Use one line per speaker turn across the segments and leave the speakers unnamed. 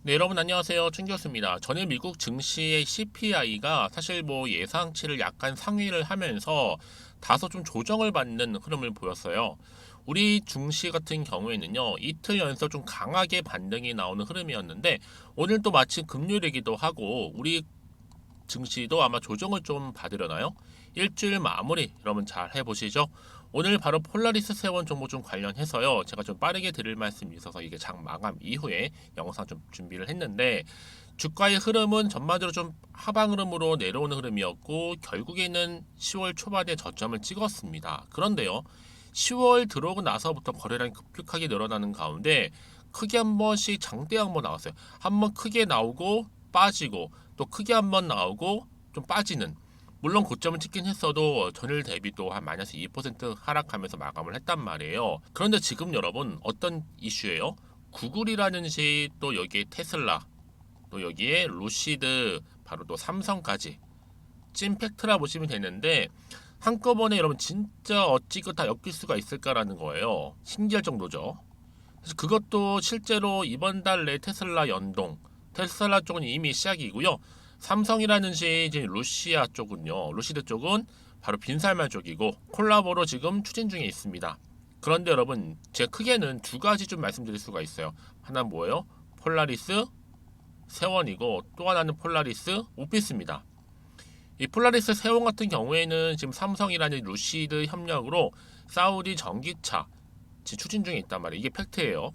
네, 여러분 안녕하세요. 춘 교수입니다. 전일 미국 증시의 CPI가 사실 예상치를 약간 상회를 하면서 다소 좀 조정을 받는 흐름을 보였어요. 우리 증시 같은 경우에는요, 이틀 연속 좀 강하게 반등이 나오는 흐름이었는데, 오늘 또 마침 금요일이기도 하고, 우리 증시도 아마 조정을 좀 받으려나요? 일주일 마무리 여러분 잘 해보시죠. 오늘 바로 폴라리스 세원 종목 좀 관련해서요. 제가 좀 빠르게 드릴 말씀이 있어서 이게 장 마감 이후에 영상 좀 준비를 했는데 주가의 흐름은 전반적으로 좀 하방 흐름으로 내려오는 흐름이었고 결국에는 10월 초반에 저점을 찍었습니다. 그런데요. 10월 들어오고 나서부터 거래량이 급격하게 늘어나는 가운데 크게 한 번씩 장대 한번 나왔어요. 한번 크게 나오고 빠지고 또 크게 한번 나오고 좀 빠지는 물론 고점을 찍긴 했어도 전일 대비 또 한 마이너스 2% 하락하면서 마감을 했단 말이에요. 그런데 지금 여러분 어떤 이슈예요? 구글이라든지 또 여기에 테슬라 또 여기에 루시드 바로 또 삼성까지 찐팩트라 보시면 되는데 한꺼번에 여러분 진짜 어찌고 다 엮일 수가 있을까라는 거예요. 신기할 정도죠. 그래서 그것도 실제로 이번 달 내 테슬라 연동 테슬라 쪽은 이미 시작이고요. 삼성이라든지 이제 루시아 쪽은요. 루시드 쪽은 바로 빈살만 쪽이고 콜라보로 지금 추진 중에 있습니다. 그런데 여러분 제가 크게는 두 가지 좀 말씀드릴 수가 있어요. 하나는 뭐예요? 폴라리스 세원이고 또 하나는 폴라리스 오피스입니다. 이 폴라리스 세원 같은 경우에는 지금 삼성이라는 루시드 협력으로 사우디 전기차 지금 추진 중에 있단 말이에요. 이게 팩트예요.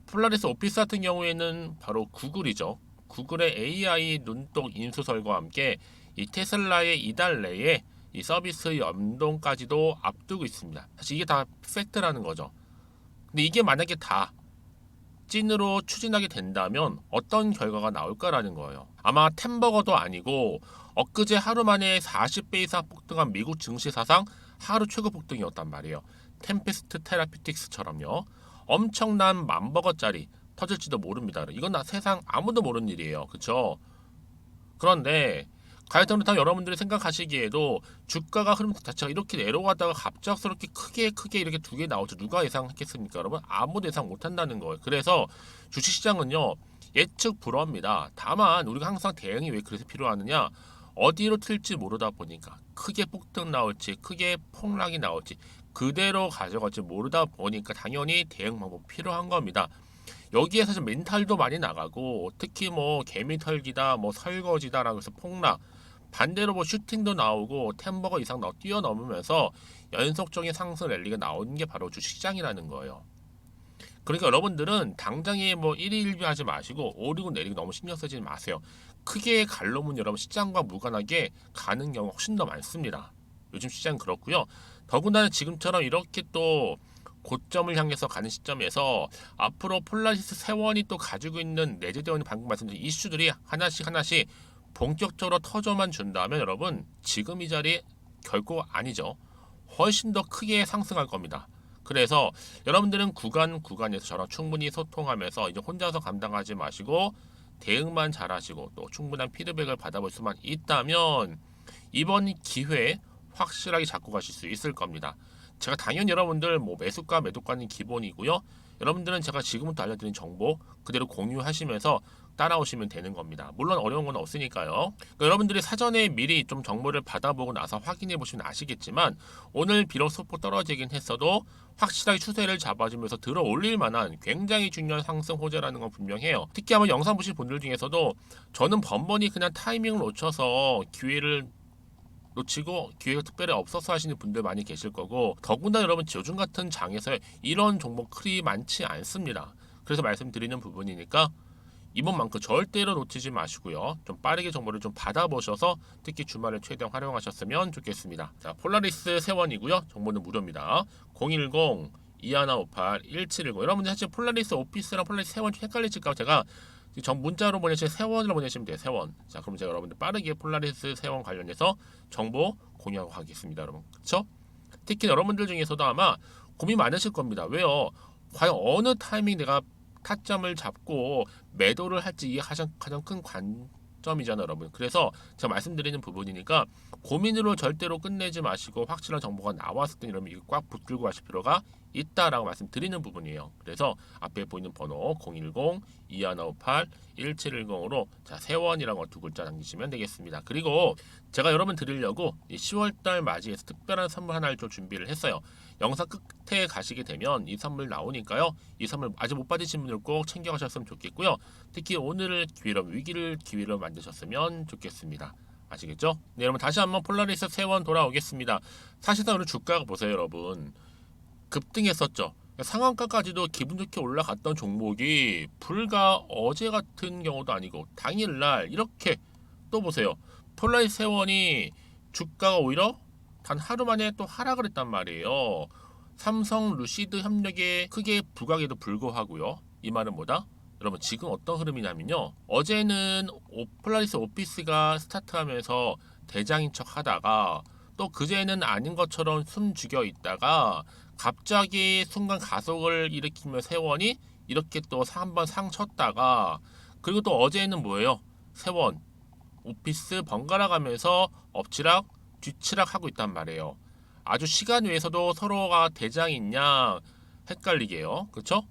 폴라리스 오피스 같은 경우에는 바로 구글이죠. 구글의 AI 눈독 인수설과 함께 이 테슬라의 이달 내에 이 서비스 연동까지도 앞두고 있습니다. 사실 이게 다 팩트라는 거죠. 근데 이게 만약에 다 찐으로 추진하게 된다면 어떤 결과가 나올까라는 거예요. 아마 템버거도 아니고 엊그제 하루 만에 40배 이상 폭등한 미국 증시 사상 하루 최고 폭등이었단 말이에요. 템페스트 테라피틱스처럼요. 엄청난 만버거짜리 터질지도 모릅니다. 이건 세상 아무도 모르는 일이에요. 그렇죠? 그런데 가이드부터 여러분들이 생각하시기에도 주가가 흐름 자체가 이렇게 내려가다가 갑작스럽게 크게 이렇게 두 개 나오죠. 누가 예상했겠습니까, 여러분? 아무도 예상 못한다는 거예요. 그래서 주식시장은요 예측 불허입니다. 다만 우리가 항상 대응이 왜 그래서 필요하느냐? 어디로 튈지 모르다 보니까 크게 폭등 나올지 크게 폭락이 나올지 그대로 가져갈지 모르다 보니까 당연히 대응 방법 필요한 겁니다. 여기에 사실 멘탈도 많이 나가고 특히 개미 털기다 설거지다라고 해서 폭락 반대로 슈팅도 나오고 템버거 이상 뛰어넘으면서 연속적인 상승 랠리가 나오는 게 바로 주식시장이라는 거예요. 그러니까 여러분들은 당장에 1위 1비 하지 마시고 오르고 내리고 너무 신경 쓰지 마세요. 크게 갈로면 여러분 시장과 무관하게 가는 경우가 훨씬 더 많습니다. 요즘 시장 그렇고요. 더군다나 지금처럼 이렇게 또 고점을 향해서 가는 시점에서 앞으로 폴라리스 세원이 또 가지고 있는 내재되어 있는 방금 말씀드린 이슈들이 하나씩 본격적으로 터져만 준다면 여러분 지금 이 자리 결코 아니죠. 훨씬 더 크게 상승할 겁니다. 그래서 여러분들은 구간에서 저랑 충분히 소통하면서 이제 혼자서 감당하지 마시고 대응만 잘하시고 또 충분한 피드백을 받아볼 수만 있다면 이번 기회에 확실하게 잡고 가실 수 있을 겁니다. 제가 당연히 여러분들 매수가 매도가는 기본이고요. 여러분들은 제가 지금부터 알려드린 정보 그대로 공유하시면서 따라오시면 되는 겁니다. 물론 어려운 건 없으니까요. 그러니까 여러분들이 사전에 미리 좀 정보를 받아보고 나서 확인해 보시면 아시겠지만 오늘 비록 소폭 떨어지긴 했어도 확실하게 추세를 잡아주면서 들어 올릴 만한 굉장히 중요한 상승 호재라는 건 분명해요. 특히 아마 영상 보실 분들 중에서도 저는 번번이 그냥 타이밍을 놓쳐서 기회를 놓치고 기회가 특별히 없어서 하시는 분들 많이 계실 거고 더군다나 여러분 요즘 같은 장에서 이런 종목 크리 많지 않습니다. 그래서 말씀드리는 부분이니까 이번만큼 절대로 놓치지 마시고요. 좀 빠르게 정보를 좀 받아보셔서 특히 주말에 최대한 활용하셨으면 좋겠습니다. 자, 폴라리스 세원이고요. 정보는 무료입니다. 010-2158-1719 여러분들 사실 폴라리스 오피스랑 폴라리스 세원 헷갈리실까 제가 전 문자로 보내신 세원으로 보내시면 돼요. 세원. 자, 그럼 제가 여러분들 빠르게 폴라리스 세원 관련해서 정보 공유하고 가겠습니다, 여러분. 그렇죠? 특히 여러분들 중에서도 아마 고민 많으실 겁니다. 왜요? 과연 어느 타이밍 내가 타점을 잡고 매도를 할지 이게 가장 큰 관점이잖아요, 여러분. 그래서 제가 말씀드리는 부분이니까 고민으로 절대로 끝내지 마시고 확실한 정보가 나왔을 때 여러분 이거 꽉 붙들고 가실 필요가 있다라고 말씀드리는 부분이에요. 그래서 앞에 보이는 번호 010-2158-1710으로 자, 세원이라고 두 글자 남기시면 되겠습니다. 그리고 제가 여러분 드리려고 10월달 맞이해서 특별한 선물 하나를 좀 준비를 했어요. 영상 끝에 가시게 되면 이 선물 나오니까요. 이 선물 아직 못 받으신 분들 꼭 챙겨가셨으면 좋겠고요. 특히 오늘을 기회로 위기를 기회로 만드셨으면 좋겠습니다. 아시겠죠? 네, 여러분 다시 한번 폴라리스 세원 돌아오겠습니다. 사실상 오늘 주가가 보세요, 여러분. 급등했었죠. 상한가까지도 기분 좋게 올라갔던 종목이 불과 어제 같은 경우도 아니고 당일날 이렇게 또 보세요. 폴라리스 세원이 주가가 오히려 단 하루 만에 또 하락을 했단 말이에요. 삼성 루시드 협력에 크게 부각에도 불구하고요. 이 말은 뭐다? 여러분 지금 어떤 흐름이냐면요. 어제는 폴라리스 오피스가 스타트하면서 대장인 척 하다가 또 그제는 아닌 것처럼 숨 죽여 있다가 갑자기 순간 가속을 일으키며 세원이 이렇게 또 한번 상쳤다가 그리고 또 어제는 뭐예요? 세원 오피스 번갈아 가면서 엎치락 뒤치락 하고 있단 말이에요. 아주 시간 외에서도 서로가 대장인 양 헷갈리게요. 그렇죠?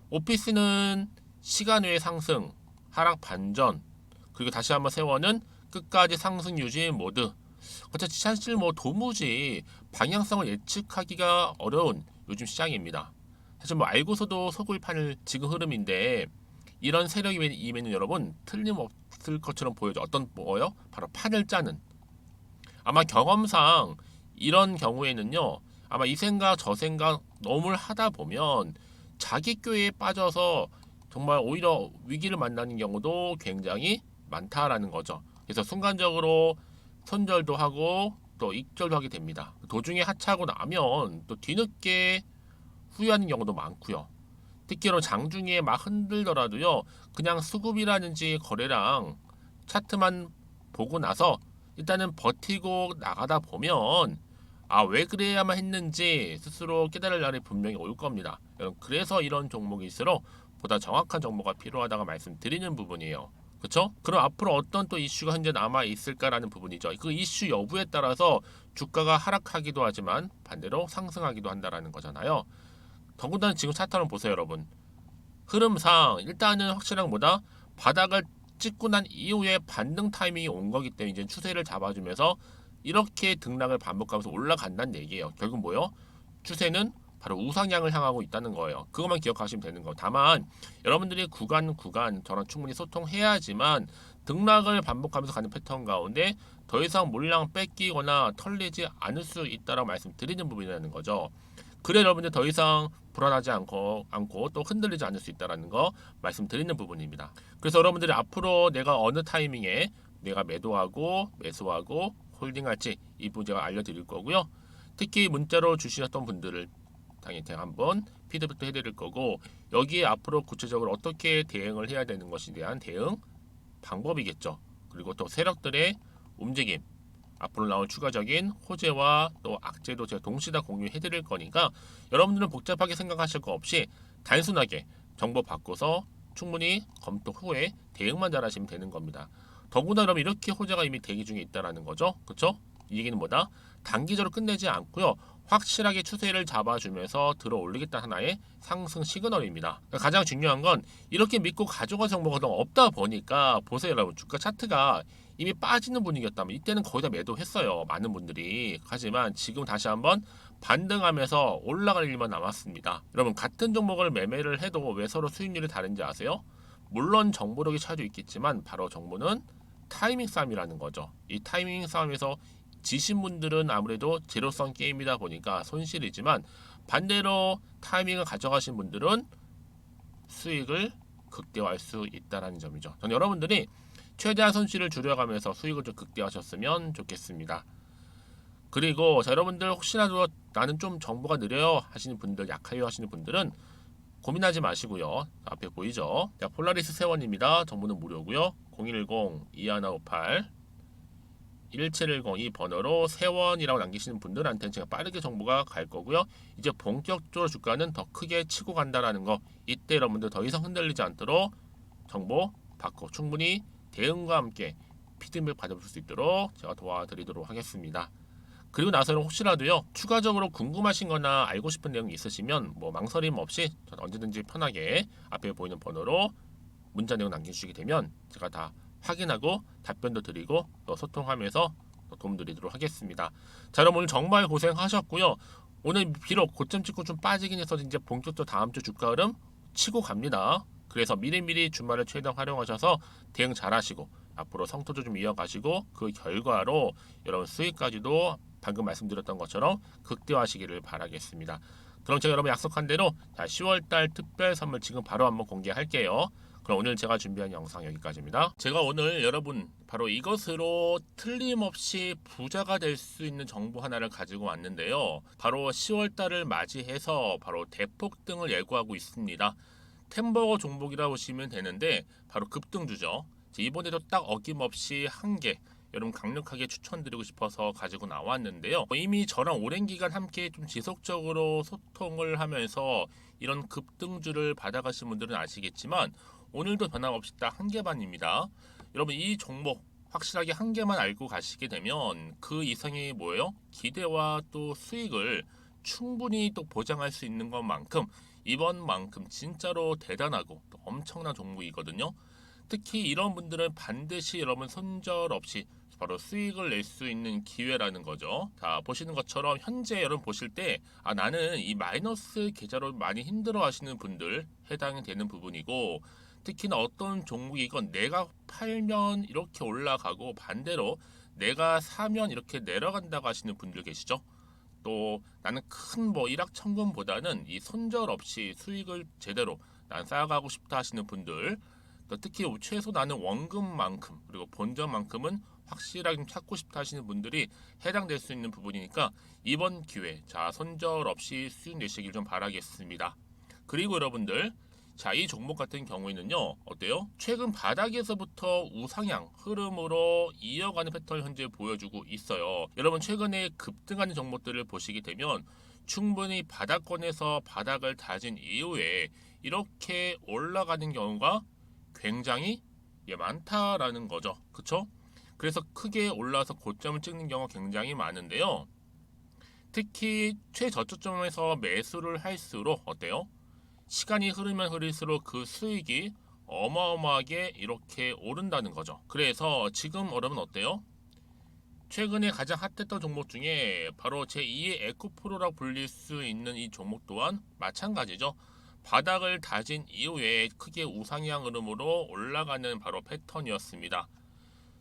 오피스는 시간 외 상승, 하락 반전, 그리고 다시 한번 세원은 끝까지 상승 유지 모드. 사실 뭐 도무지 방향성을 예측하기가 어려운 요즘 시장입니다. 사실 뭐 알고서도 속을 파는 지금 흐름인데 이런 세력이면 여러분 틀림없을 것처럼 보여져. 어떤 뭐요? 바로 판을 짜는. 아마 경험상 이런 경우에는요. 아마 이 생각 저 생각 너무 하다 보면 자기 꾀에 빠져서 정말 오히려 위기를 만나는 경우도 굉장히 많다라는 거죠. 그래서 순간적으로 손절도 하고 또 익절도 하게 됩니다. 도중에 하차하고 나면 또 뒤늦게 후회하는 경우도 많고요. 특히로 장중에 막 흔들더라도요. 그냥 수급이라든지 거래량 차트만 보고 나서 일단은 버티고 나가다 보면 아, 왜 그래야만 했는지 스스로 깨달을 날이 분명히 올 겁니다. 그래서 이런 종목일수록 보다 정확한 정보가 필요하다고 말씀드리는 부분이에요. 그렇죠? 그럼 앞으로 어떤 또 이슈가 현재 남아 있을까라는 부분이죠. 그 이슈 여부에 따라서 주가가 하락하기도 하지만 반대로 상승하기도 한다라는 거잖아요. 더군다나 지금 차트 한번 보세요, 여러분. 흐름상 일단은 확실한 뭐다? 바닥을 찍고 난 이후에 반등 타이밍이 온 거기 때문에 이제 추세를 잡아주면서 이렇게 등락을 반복하면서 올라간다는 얘기예요. 결국 뭐요? 추세는 바로 우상향을 향하고 있다는 거예요. 그것만 기억하시면 되는 거. 다만 여러분들이 구간 저랑 충분히 소통해야지만 등락을 반복하면서 가는 패턴 가운데 더 이상 물량 뺏기거나 털리지 않을 수 있다라고 말씀드리는 부분이라는 거죠. 그래 여러분들 더 이상 불안하지 않고 또 흔들리지 않을 수 있다는 거 말씀드리는 부분입니다. 그래서 여러분들이 앞으로 내가 어느 타이밍에 내가 매도하고 매수하고 홀딩할지 이 부분 제가 알려드릴 거고요. 특히 문자로 주시셨던 분들을 당연히 한번 피드백도 해드릴 거고 여기에 앞으로 구체적으로 어떻게 대응을 해야 되는 것에 대한 대응 방법이겠죠. 그리고 또 세력들의 움직임 앞으로 나올 추가적인 호재와 또 악재도 제가 동시에 다 공유해드릴 거니까 여러분들은 복잡하게 생각하실 거 없이 단순하게 정보 받고서 충분히 검토 후에 대응만 잘하시면 되는 겁니다. 더구나 그러면 이렇게 호재가 이미 대기 중에 있다라는 거죠. 그렇죠? 이 얘기는 뭐다? 단기적으로 끝내지 않고요. 확실하게 추세를 잡아주면서 들어 올리겠다는 하나의 상승 시그널입니다. 그러니까 가장 중요한 건 이렇게 믿고 가져갈 정보가 너무 없다 보니까 보세요 여러분. 주가 차트가 이미 빠지는 분위기였다면 이때는 거의 다 매도했어요. 많은 분들이. 하지만 지금 다시 한번 반등하면서 올라갈 일만 남았습니다. 여러분 같은 종목을 매매를 해도 왜 서로 수익률이 다른지 아세요? 물론 정보력이 차이도 있겠지만 바로 정보는 타이밍 싸움이라는 거죠. 이 타이밍 싸움에서 지신 분들은 아무래도 제로성 게임이다 보니까 손실이지만 반대로 타이밍을 가져가신 분들은 수익을 극대화할 수 있다는 점이죠. 저는 여러분들이 최대한 손실을 줄여가면서 수익을 좀 극대화하셨으면 좋겠습니다. 그리고 여러분들 혹시라도 나는 좀 정보가 느려요 하시는 분들, 약해요 하시는 분들은 고민하지 마시고요. 앞에 보이죠? 자, 폴라리스 세원입니다. 정보는 무료고요. 010-2158-1710 이 번호로 세원이라고 남기시는 분들한테는 제가 빠르게 정보가 갈 거고요. 이제 본격적으로 주가는 더 크게 치고 간다라는 거 이때 여러분들 더 이상 흔들리지 않도록 정보 받고 충분히 대응과 함께 피드백 받아볼 수 있도록 제가 도와드리도록 하겠습니다. 그리고 나서는 혹시라도요 추가적으로 궁금하신 거나 알고 싶은 내용이 있으시면 뭐 망설임 없이 언제든지 편하게 앞에 보이는 번호로 문자 내용 남겨주시게 되면 제가 다 확인하고 답변도 드리고 또 소통하면서 또 도움 드리도록 하겠습니다. 자, 여러분 오늘 정말 고생하셨고요. 오늘 비록 고점 찍고 좀 빠지긴 해서 이제 본격적으로 다음 주 주가 흐름 치고 갑니다. 그래서 미리미리 주말을 최대한 활용하셔서 대응 잘하시고 앞으로 성토조 좀 이어가시고 그 결과로 여러분 수익까지도 방금 말씀드렸던 것처럼 극대화하시기를 바라겠습니다. 그럼 제가 여러분 약속한 대로 10월달 특별 선물 지금 바로 한번 공개할게요. 그럼 오늘 제가 준비한 영상 여기까지입니다. 제가 오늘 여러분 바로 이것으로 틀림없이 부자가 될 수 있는 정보 하나를 가지고 왔는데요. 바로 10월달을 맞이해서 바로 대폭등을 예고하고 있습니다. 템버거 종목이라 보시면 되는데 바로 급등주죠. 이번에도 딱 어김없이 한 개 여러분 강력하게 추천드리고 싶어서 가지고 나왔는데요. 이미 저랑 오랜 기간 함께 좀 지속적으로 소통을 하면서 이런 급등주를 받아가신 분들은 아시겠지만 오늘도 변함없이 딱 한 개만입니다. 여러분 이 종목 확실하게 한 개만 알고 가시게 되면 그 이상이 뭐예요? 기대와 또 수익을 충분히 또 보장할 수 있는 것만큼 이번만큼 진짜로 대단하고 또 엄청난 종목이거든요. 특히 이런 분들은 반드시 여러분 손절 없이 바로 수익을 낼 수 있는 기회라는 거죠. 자, 보시는 것처럼 현재 여러분 보실 때 나는 이 마이너스 계좌로 많이 힘들어 하시는 분들 해당이 되는 부분이고, 특히나 어떤 종목이건 내가 팔면 이렇게 올라가고 반대로 내가 사면 이렇게 내려간다고 하시는 분들 계시죠. 또 나는 큰 뭐 일확천금보다는 이 손절 없이 수익을 제대로 난 쌓아가고 싶다 하시는 분들, 또 특히 최소 나는 원금만큼 그리고 본전만큼은 확실하게 좀 찾고 싶다 하시는 분들이 해당될 수 있는 부분이니까 이번 기회 자 손절 없이 수익 내시길 좀 바라겠습니다. 그리고 여러분들 자, 이 종목 같은 경우에는요 어때요? 최근 바닥에서부터 우상향 흐름으로 이어가는 패턴을 현재 보여주고 있어요. 여러분 최근에 급등하는 종목들을 보시게 되면 충분히 바닥권에서 바닥을 다진 이후에 이렇게 올라가는 경우가 굉장히 많다라는 거죠. 그쵸? 그래서 크게 올라서 고점을 찍는 경우가 굉장히 많은데요. 특히 최저점에서 매수를 할수록 어때요? 시간이 흐르면 흐를수록 그 수익이 어마어마하게 이렇게 오른다는 거죠. 그래서 지금 여러분 어때요? 최근에 가장 핫했던 종목 중에 바로 제2의 에코프로라고 불릴 수 있는 이 종목 또한 마찬가지죠. 바닥을 다진 이후에 크게 우상향 흐름으로 올라가는 바로 패턴이었습니다.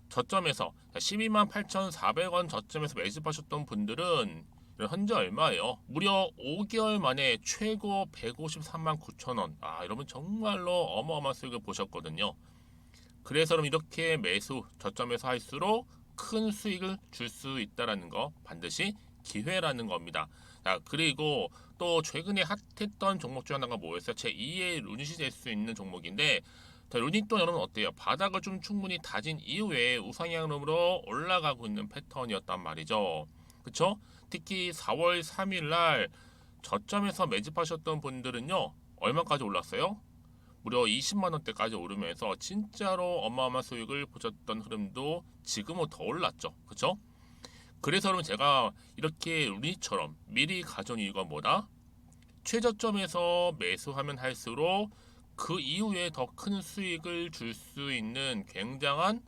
저점에서 128,400원 저점에서 매집하셨던 분들은 현재 얼마예요? 무려 5개월 만에 최고 153만 9천원. 여러분 정말로 어마어마한 수익을 보셨거든요. 그래서 여러분 이렇게 매수 저점에서 할수록 큰 수익을 줄 수 있다는 거 반드시 기회라는 겁니다. 자, 그리고 또 최근에 핫했던 종목 중 하나가 뭐였어요? 제2의 루닛이 될 수 있는 종목인데, 자, 루닛도 여러분 어때요? 바닥을 좀 충분히 다진 이후에 우상향으로 올라가고 있는 패턴이었단 말이죠. 그쵸? 특히 4월 3일 날 저점에서 매집하셨던 분들은요 얼마까지 올랐어요? 무려 20만 원대까지 오르면서 진짜로 어마어마한 수익을 보셨던 흐름도 지금은 더 올랐죠. 그쵸? 그래서 여러분 제가 이렇게 루닛처럼 미리 가져온 이유가 뭐다? 최저점에서 매수하면 할수록 그 이후에 더 큰 수익을 줄 수 있는 굉장한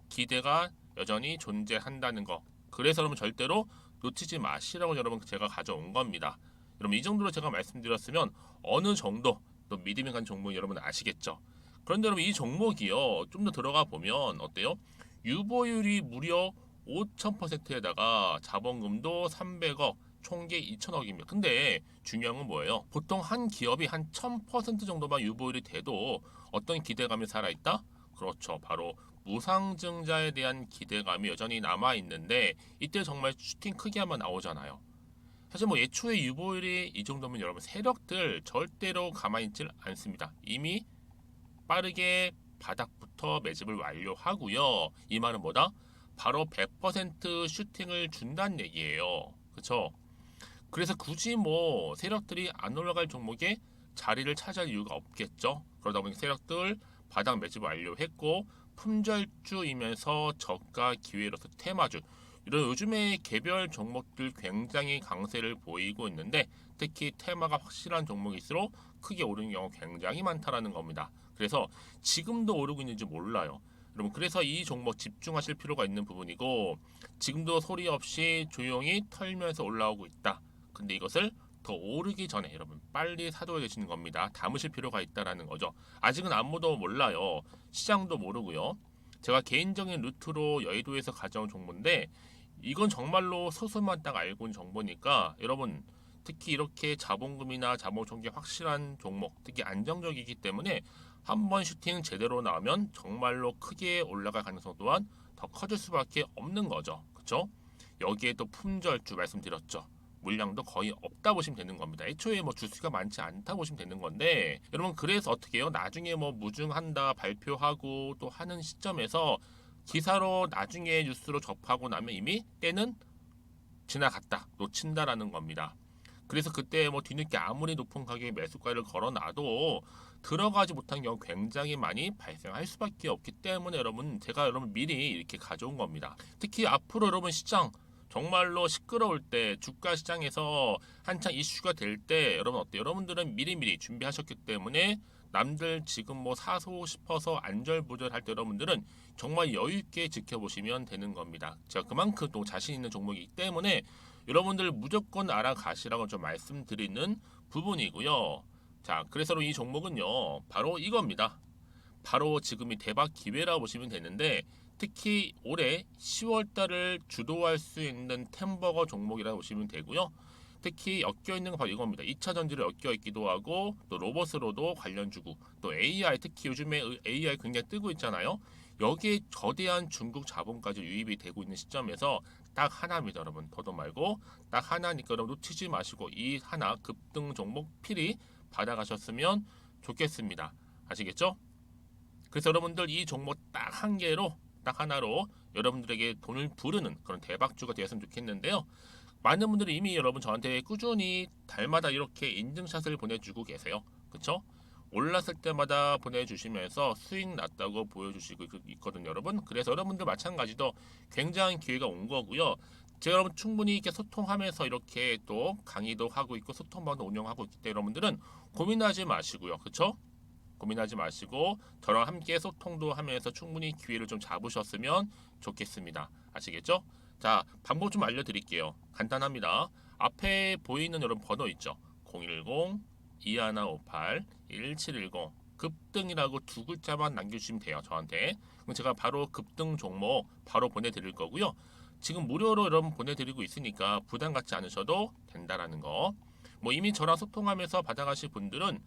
기대가 여전히 존재한다는 거. 그래서 여러분 절대로 놓치지 마시라고 여러분 제가 가져온 겁니다. 여러분 이 정도로 제가 말씀드렸으면 어느 정도 또 믿음이 간 종목 여러분 아시겠죠? 그런데 여러분 이 종목이요 좀 더 들어가 보면 어때요? 유보율이 무려 5,000%에다가 자본금도 300억, 총계 2천억입니다. 근데 중요한 건 뭐예요? 보통 한 기업이 한 1000% 정도만 유보율이 돼도 어떤 기대감이 살아있다? 그렇죠. 바로 무상증자에 대한 기대감이 여전히 남아있는데 이때 정말 슈팅 크게 한번 나오잖아요. 사실 뭐 예초에 유보율이 이 정도면 여러분 세력들 절대로 가만히 있질 않습니다. 이미 빠르게 바닥부터 매집을 완료하고요. 이 말은 뭐다? 바로 100% 슈팅을 준다는 얘기예요. 그렇죠? 그래서 굳이 뭐 세력들이 안 올라갈 종목에 자리를 차지할 이유가 없겠죠. 그러다 보니 세력들 바닥 매집 완료했고 품절주이면서 저가 기회로서 테마주 이런 요즘에 개별 종목들 굉장히 강세를 보이고 있는데 특히 테마가 확실한 종목일수록 크게 오르는 경우 굉장히 많다라는 겁니다. 그래서 지금도 오르고 있는지 몰라요. 여러분 그래서 이 종목 집중하실 필요가 있는 부분이고 지금도 소리 없이 조용히 털면서 올라오고 있다. 근데 이것을 더 오르기 전에 여러분 빨리 사둬야 되시는 겁니다. 담으실 필요가 있다라는 거죠. 아직은 아무도 몰라요. 시장도 모르고요. 제가 개인적인 루트로 여의도에서 가져온 정보인데 이건 정말로 소수만 딱 알고 있는 정보니까 여러분 특히 이렇게 자본금이나 자본총계 확실한 종목 특히 안정적이기 때문에 한번 슈팅 제대로 나오면 정말로 크게 올라갈 가능성 또한 더 커질 수밖에 없는 거죠. 그렇죠? 여기에 또 품절주 말씀드렸죠. 물량도 거의 없다 보시면 되는 겁니다. 애초에 뭐 주수가 많지 않다 보시면 되는 건데 여러분 그래서 어떻게 해요? 나중에 뭐 무증한다 발표하고 또 하는 시점에서 기사로 나중에 뉴스로 접하고 나면 이미 때는 지나갔다 놓친다라는 겁니다. 그래서 그때 뭐 뒤늦게 아무리 높은 가격에 매수가를 걸어놔도 들어가지 못한 경우 굉장히 많이 발생할 수밖에 없기 때문에 여러분 제가 여러분 미리 이렇게 가져온 겁니다. 특히 앞으로 여러분 시장 정말로 시끄러울 때 주가 시장에서 한창 이슈가 될 때 여러분 어때요? 여러분들은 미리미리 준비하셨기 때문에 남들 지금 뭐 사고 싶어서 안절부절할 때 여러분들은 정말 여유 있게 지켜보시면 되는 겁니다. 제가 그만큼 또 자신 있는 종목이기 때문에 여러분들 무조건 알아가시라고 좀 말씀드리는 부분이고요. 자, 그래서 이 종목은요, 바로 이겁니다. 바로 지금이 대박 기회라 보시면 되는데 특히 올해 10월 달을 주도할 수 있는 템버거 종목이라고 보시면 되고요. 특히 엮여 있는 건 바로 이겁니다. 2차 전지를 엮여 있기도 하고 또 로봇으로도 관련 주고 또 AI 특히 요즘에 AI 굉장히 뜨고 있잖아요. 여기에 거대한 중국 자본까지 유입이 되고 있는 시점에서 딱 하나입니다, 여러분. 더도 말고 딱 하나니까 여러분 놓치지 마시고 이 하나 급등 종목 필히 받아가셨으면 좋겠습니다. 아시겠죠? 그래서 여러분들 이 종목 딱 한 개로 딱 하나로 여러분들에게 돈을 부르는 그런 대박주가 되었으면 좋겠는데요. 많은 분들이 이미 여러분 저한테 꾸준히 달마다 이렇게 인증샷을 보내주고 계세요. 그쵸? 올랐을 때마다 보내주시면서 수익 났다고 보여주시고 있거든요, 여러분. 그래서 여러분들 마찬가지도 굉장한 기회가 온 거고요. 제가 여러분 충분히 이렇게 소통하면서 이렇게 또 강의도 하고 있고 소통방도 운영하고 있기 때문에 여러분들은 고민하지 마시고요. 그쵸? 고민하지 마시고 저랑 함께 소통도 하면서 충분히 기회를 좀 잡으셨으면 좋겠습니다. 아시겠죠? 자, 방법 좀 알려드릴게요. 간단합니다. 앞에 보이는 여러분 번호 있죠? 010-2158-1710 급등이라고 두 글자만 남겨주시면 돼요. 저한테. 그럼 제가 바로 급등 종목 바로 보내드릴 거고요. 지금 무료로 여러분 보내드리고 있으니까 부담 갖지 않으셔도 된다라는 거. 뭐 이미 저랑 소통하면서 받아가실 분들은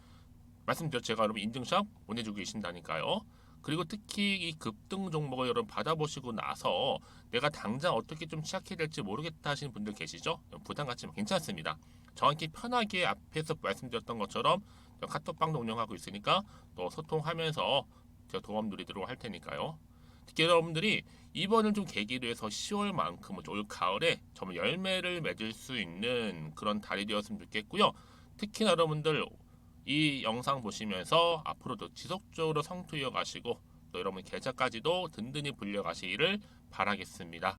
말씀드렸죠. 제가 여러분 인증샷 보내주고 계신다니까요. 그리고 특히 이 급등 종목을 여러분 받아보시고 나서 내가 당장 어떻게 좀 시작해야 될지 모르겠다 하시는 분들 계시죠? 부담 갖지만 괜찮습니다. 정확히 편하게 앞에서 말씀드렸던 것처럼 카톡방도 운영하고 있으니까 또 소통하면서 제가 도움 드리도록 할 테니까요. 특히 여러분들이 이번을 좀 계기로 해서 10월만큼은 올 가을에 정말 열매를 맺을 수 있는 그런 달이 되었으면 좋겠고요. 특히나 여러분들 이 영상 보시면서 앞으로도 지속적으로 성투 이어가시고 또 여러분 계좌까지도 든든히 불려가시기를 바라겠습니다.